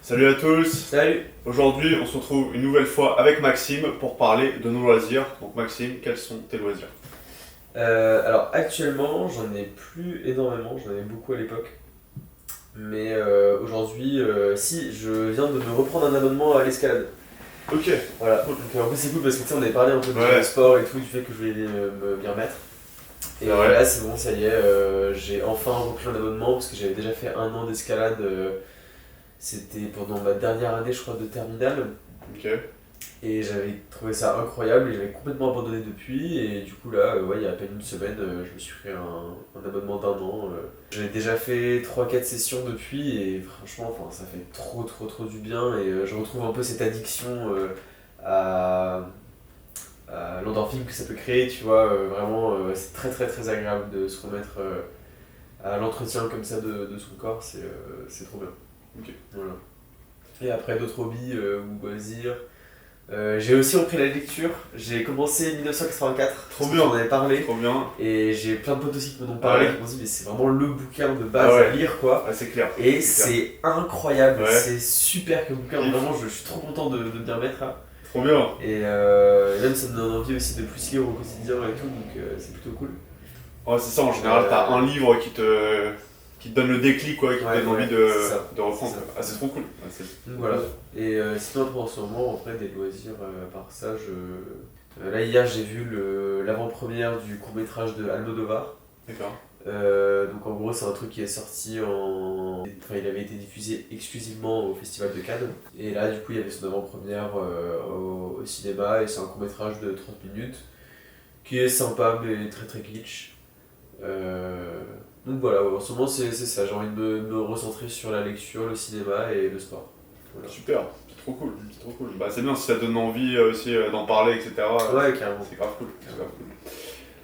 Salut à tous. Salut. Aujourd'hui, on se retrouve une nouvelle fois avec Maxime pour parler de nos loisirs. Donc Maxime, quels sont tes loisirs? Alors actuellement, j'en ai plus énormément, j'en avais beaucoup à l'époque. Mais aujourd'hui, si, je viens de me reprendre un abonnement à l'escalade. Ok. Voilà, donc en plus c'est cool parce que tu sais, on avait parlé un peu Ouais. de sport et tout, du fait que je voulais m'y remettre. Et C'est vrai. là c'est bon, ça y est, j'ai enfin repris un abonnement parce que j'avais déjà fait un an d'escalade. C'était pendant ma dernière année, je crois, de terminale. Ok. Et j'avais trouvé ça incroyable et j'avais complètement abandonné depuis. Et du coup, là, ouais, il y a à peine une semaine, je me suis fait un abonnement d'un an. J'avais déjà fait 3 4 sessions depuis et franchement, enfin, ça fait trop du bien. Et je retrouve un peu cette addiction à, à l'endorphine que ça peut créer, tu vois. Vraiment, c'est très agréable de se remettre à l'entretien comme ça de son corps, c'est trop bien. Ok. Voilà. Et après, d'autres hobbies ou loisirs. J'ai aussi repris la lecture. J'ai commencé 1984, Trop parce que bien. j'en avais parlé. Trop bien. Et j'ai plein de potes aussi qui m'en ont parlé, Ouais. qui m'ont dit mais c'est vraiment le bouquin de base Ah ouais. à lire quoi. Ah, c'est clair. Et C'est clair. c'est incroyable, Ouais. c'est super comme bouquin, Kiff. vraiment je suis trop content de m'y remettre là. Trop bien. Et même ça me donne envie aussi de plus lire au quotidien et tout, donc c'est plutôt cool. Ouais, c'est ça, en général, t'as un livre qui te donne le déclic, quoi, qui te Ouais, donne ouais, envie c'est ça. de reprendre. C'est ça. Ah, c'est trop cool. Ah, Donc voilà. Et sinon après en ce moment, après des loisirs, à part ça, là hier j'ai vu l'avant-première du court-métrage de Almodovar. D'accord. Donc en gros c'est un truc qui est sorti Enfin il avait été diffusé exclusivement au Festival de Cannes. Et là du coup il y avait son avant-première au cinéma et c'est un court-métrage de 30 minutes qui est sympa mais très kitsch. Donc voilà, ouais, en ce moment c'est ça, j'ai envie de me recentrer sur la lecture, le cinéma et le sport. Voilà. Super. C'est trop cool. C'est trop cool. Bah, c'est bien si ça donne envie aussi d'en parler, etc. Ouais, carrément. C'est grave cool. C'est grave cool.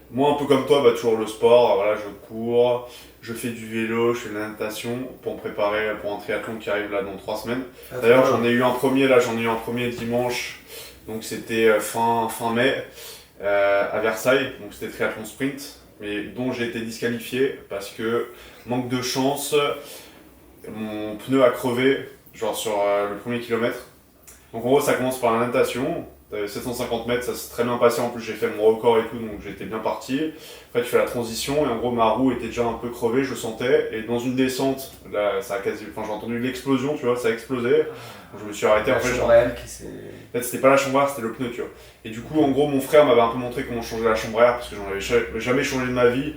Moi, un peu comme toi, bah, toujours le sport. Voilà, je cours, je fais du vélo, je fais de la natation pour me préparer pour un triathlon qui arrive là dans 3 semaines. D'ailleurs, j'en ai eu un premier dimanche. Donc c'était fin mai à Versailles. Donc c'était triathlon sprint, mais dont j'ai été disqualifié parce que manque de chance, mon pneu a crevé, genre sur le premier kilomètre. Donc en gros, ça commence par la natation. 750 mètres, ça s'est très bien passé. En plus, j'ai fait mon record et tout, donc j'étais bien parti. Après, tu fais la transition et en gros, ma roue était déjà un peu crevée, je sentais. Et dans une descente, là, ça a quasi. Enfin, j'ai entendu l'explosion, tu vois, ça a explosé. Donc, je me suis arrêté. La Après, chambre à air qui s'est... en fait, c'était pas la chambre à air, c'était le pneu, tu vois. Et du coup, en gros, mon frère m'avait un peu montré comment changer la chambre à air parce que j'en avais jamais changé de ma vie.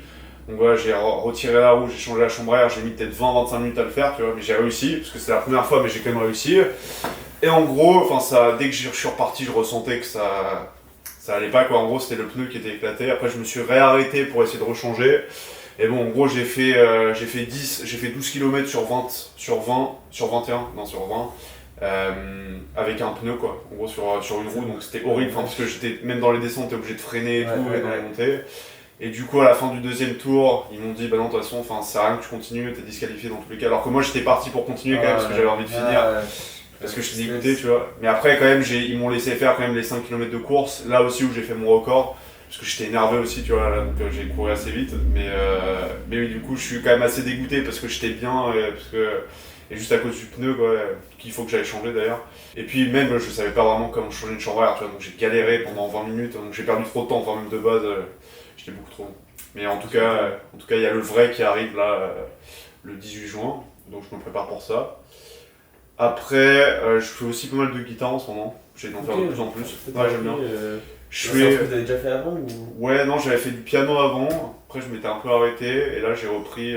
Donc voilà, j'ai retiré la roue, j'ai changé la chambre à air, j'ai mis peut-être 20-25 minutes à le faire, tu vois, mais j'ai réussi, parce que c'était la première fois, mais j'ai quand même réussi. Et en gros, enfin ça, dès que je suis reparti, je ressentais que ça allait pas, quoi. En gros, c'était le pneu qui était éclaté. Après, je me suis réarrêté pour essayer de rechanger. Et bon, en gros, j'ai fait 12 km sur 20, sur 21, non, sur 20. Avec un pneu, quoi, en gros sur une roue, donc c'était horrible, enfin, parce que j'étais même dans les descentes, t'es obligé de freiner et tout, et dans les montées. Et du coup, à la fin du deuxième tour, ils m'ont dit bah non, de toute façon, ça sert à rien que tu continues, t'es disqualifié dans tous les cas. Alors que moi, j'étais parti pour continuer quand même, parce que j'avais envie de finir, parce que je t'ai dégoûté, tu vois. Mais après, quand même, ils m'ont laissé faire quand même les 5 km de course, là aussi où j'ai fait mon record, parce que j'étais énervé aussi, tu vois, là, donc j'ai couru assez vite. Mais oui, du coup, je suis quand même assez dégoûté parce que j'étais bien, et juste à cause du pneu, quoi, qu'il faut que j'aille changer d'ailleurs. Et puis même, je savais pas vraiment comment changer une chambre à air, tu vois, donc j'ai galéré pendant 20 minutes, donc j'ai perdu trop de temps, enfin même de base, j'étais beaucoup trop long. Mais en tout cas, il y a le vrai qui arrive là, le 18 juin, donc je me prépare pour ça. Après, je fais aussi pas mal de guitare en ce moment, j'essaie d'en faire de plus en plus. Ouais, j'aime bien. C'est un truc que vous avez déjà fait avant ou... Ouais, non, j'avais fait du piano avant, après je m'étais un peu arrêté, et là j'ai repris.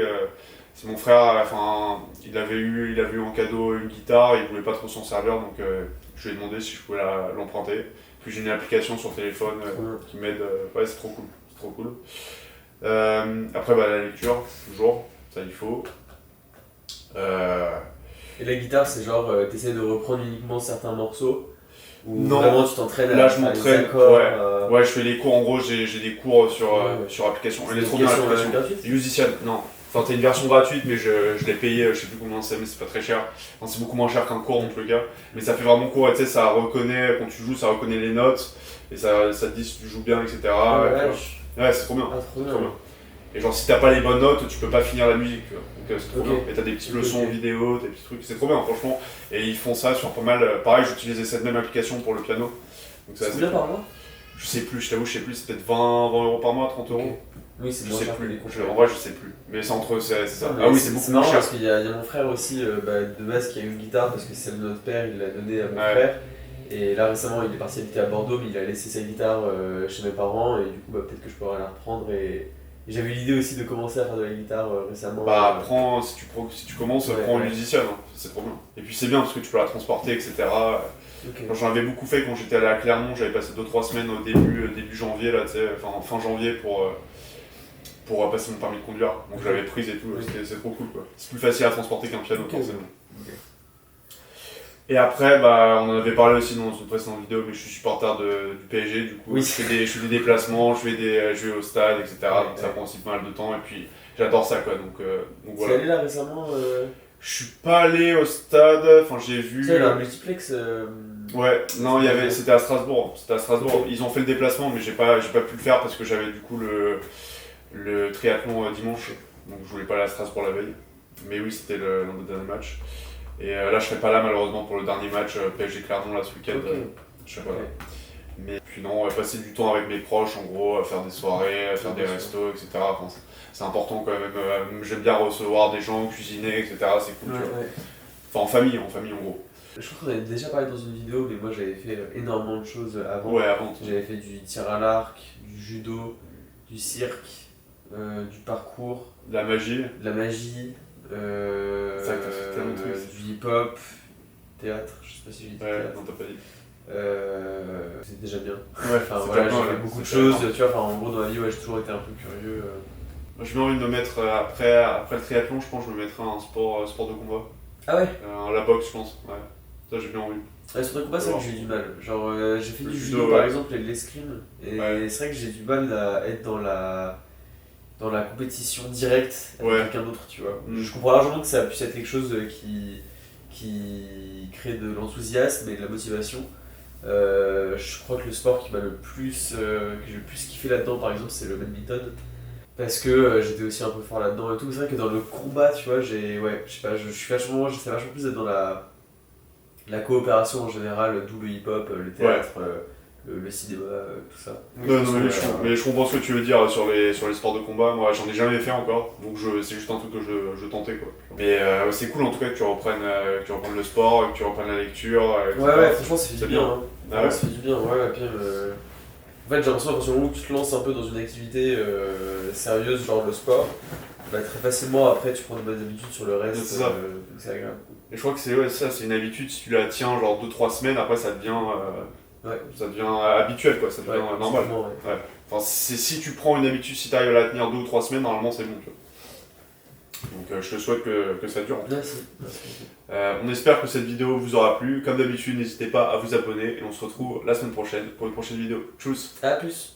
C'est mon frère, enfin, il avait eu en cadeau une guitare, il voulait pas trop s'en servir, donc je lui ai demandé si je pouvais l'emprunter. Puis j'ai une application sur téléphone qui m'aide, ouais, c'est trop cool, c'est trop cool. Après, bah, la lecture, toujours, ça il faut. Et la guitare, c'est genre, t'essaies de reprendre uniquement certains morceaux ou Non, vraiment tu t'entraînes là à je faire les m'entraîne, accords, ouais, je fais les cours, en gros j'ai des cours sur application. C'est Elle est une trop bien application, l'application. gratuite Musician, non. Enfin, t'as une version gratuite, mais je l'ai payé, je sais plus combien c'est, mais c'est pas très cher. Enfin, c'est beaucoup moins cher qu'un cours dans tous les cas. Mais ça fait vraiment cours, et tu sais, ça reconnaît, quand tu joues, ça reconnaît les notes, et ça te dit si tu joues bien, etc. Ah, Ouais, ouais, ouais, c'est trop bien. ah, trop bien. Trop bien. Et genre, si t'as pas les bonnes notes, tu peux pas finir la musique, tu vois. Donc c'est trop Ok. bien. Et t'as des petites Ok, leçons ok. vidéo, des petits trucs, c'est trop bien, franchement. Et ils font ça sur pas mal. Pareil, j'utilisais cette même application pour le piano. Donc C'est assez combien cool. par mois? Je sais plus, je t'avoue, je sais plus, c'est peut-être 20 euros par mois, 30 euros. Ok. Oui, c'est Je moins sais cher que les plus. compléments. En vrai, je sais plus. Mais c'est entre. C'est ça. Mais Ah oui, c'est beaucoup moins marrant cher. parce qu'il y a mon frère aussi, de base, qui a une guitare parce que c'est celle de notre père, il l'a donnée à mon Ouais. frère. Et là récemment, il est parti habiter à Bordeaux, mais il a laissé sa guitare chez mes parents. Et du coup, peut-être que je pourrais la reprendre. Et j'avais eu l'idée aussi de commencer à faire de la guitare récemment. Bah, si tu commences, Ouais, prends une ouais. musicienne, hein. C'est trop bien. Et puis c'est bien parce que tu peux la transporter, etc. Ok. J'en avais beaucoup fait quand j'étais allé à Clermont, j'avais passé 2-3 semaines au début janvier, là, tu sais, enfin fin janvier pour passer mon permis de conduire. Donc je l'avais prise et tout, Ok. c'est trop cool quoi. C'est plus facile à transporter qu'un piano Ok. forcément. Ok. Et après, bah, on en avait parlé aussi dans une précédente vidéo, mais je suis supporter du PSG, du coup Oui. je fais des déplacements, je vais au stade, etc. Ouais, donc ça ouais. prend aussi pas mal de temps et puis j'adore ça quoi. Donc Tu es voilà. allé là récemment Je suis pas allé au stade, enfin j'ai vu. Tu sais, il y a un multiplex. Ouais, non, c'était à Strasbourg. C'était à Strasbourg. Ok. Ils ont fait le déplacement, mais j'ai pas pu le faire parce que j'avais du coup le triathlon dimanche. Donc je voulais pas aller à Strasbourg la veille. Mais oui, c'était l'un des derniers matchs. Et là, je serai pas là malheureusement pour le dernier match PSG Clermont là ce week-end. Ok. Je serai pas là. Ouais. Mais puis non, passer du temps avec mes proches en gros, à faire des soirées, à faire des Bien sûr. restos, etc. Enfin, c'est important quand même. J'aime bien recevoir des gens, cuisiner, etc. C'est cool, tu vois. Ouais. Enfin, en famille en gros. Je crois qu'on avait déjà parlé dans une vidéo, mais moi j'avais fait énormément de choses avant. Ouais, avant. J'avais fait du tir à l'arc, du judo, du cirque, du parcours, De la magie. de la magie, C'est vrai que t'as fait tellement de trucs. du hip-hop, théâtre, je sais pas si j'ai dit Ouais, théâtre. non, t'as pas dit. C'est déjà bien. Ouais, Enfin c'est voilà, pas j'ai mal, fait ouais. beaucoup de C'est choses, pas mal. tu vois, enfin en gros dans ma vie, ouais, j'ai toujours été un peu curieux. Moi, j'ai envie de me mettre, après le triathlon, je pense que je me mettrai un sport de combat. Ah ouais. La boxe, je pense. Ouais. Ça, j'ai bien envie. Sur le combat, c'est vrai que j'ai eu du mal. Genre, j'ai fait Le du judo, judo par ouais. exemple et de l'escrime. Et Ouais. c'est vrai que j'ai du mal à être dans la compétition directe avec Ouais. quelqu'un d'autre, tu vois. Mm. Je comprends largement que ça puisse être quelque chose qui crée de l'enthousiasme et de la motivation. Je crois que le sport qui m'a le plus, que j'ai le plus kiffé là-dedans, par exemple, c'est le badminton. Parce que j'étais aussi un peu fort là-dedans et tout. C'est vrai que dans le combat, tu vois, ouais, je sais pas, j'essaie vachement plus d'être dans la coopération en général, d'où le hip-hop, le théâtre, le cinéma, tout ça. Non, non, Ouais, mais je comprends ce que tu veux dire sur les sports de combat. Moi, j'en ai jamais fait encore, donc c'est juste un truc que je tentais quoi. Mais c'est cool en tout cas que tu reprennes le sport, que tu reprennes la lecture. Etc. Ouais, franchement, ça fait C'est du bien. bien. Hein. Ah ouais. Ça fait du bien, ouais. Et puis, en fait, j'ai l'impression qu'à partir du moment où tu te lances un peu dans une activité sérieuse, genre le sport, bah, très facilement après tu prends de bonnes habitudes sur le reste. C'est ça. Donc c'est agréable. Et je crois que c'est une habitude, si tu la tiens genre 2-3 semaines, après ça devient habituel quoi, ça devient Ouais, normal. typiquement, ouais. Enfin, si tu prends une habitude, si tu arrives à la tenir 2 ou 3 semaines, normalement c'est bon. Tu vois. Donc je te souhaite que ça dure. Merci. On espère que cette vidéo vous aura plu. Comme d'habitude, n'hésitez pas à vous abonner et on se retrouve la semaine prochaine pour une prochaine vidéo. Tchuss! À plus.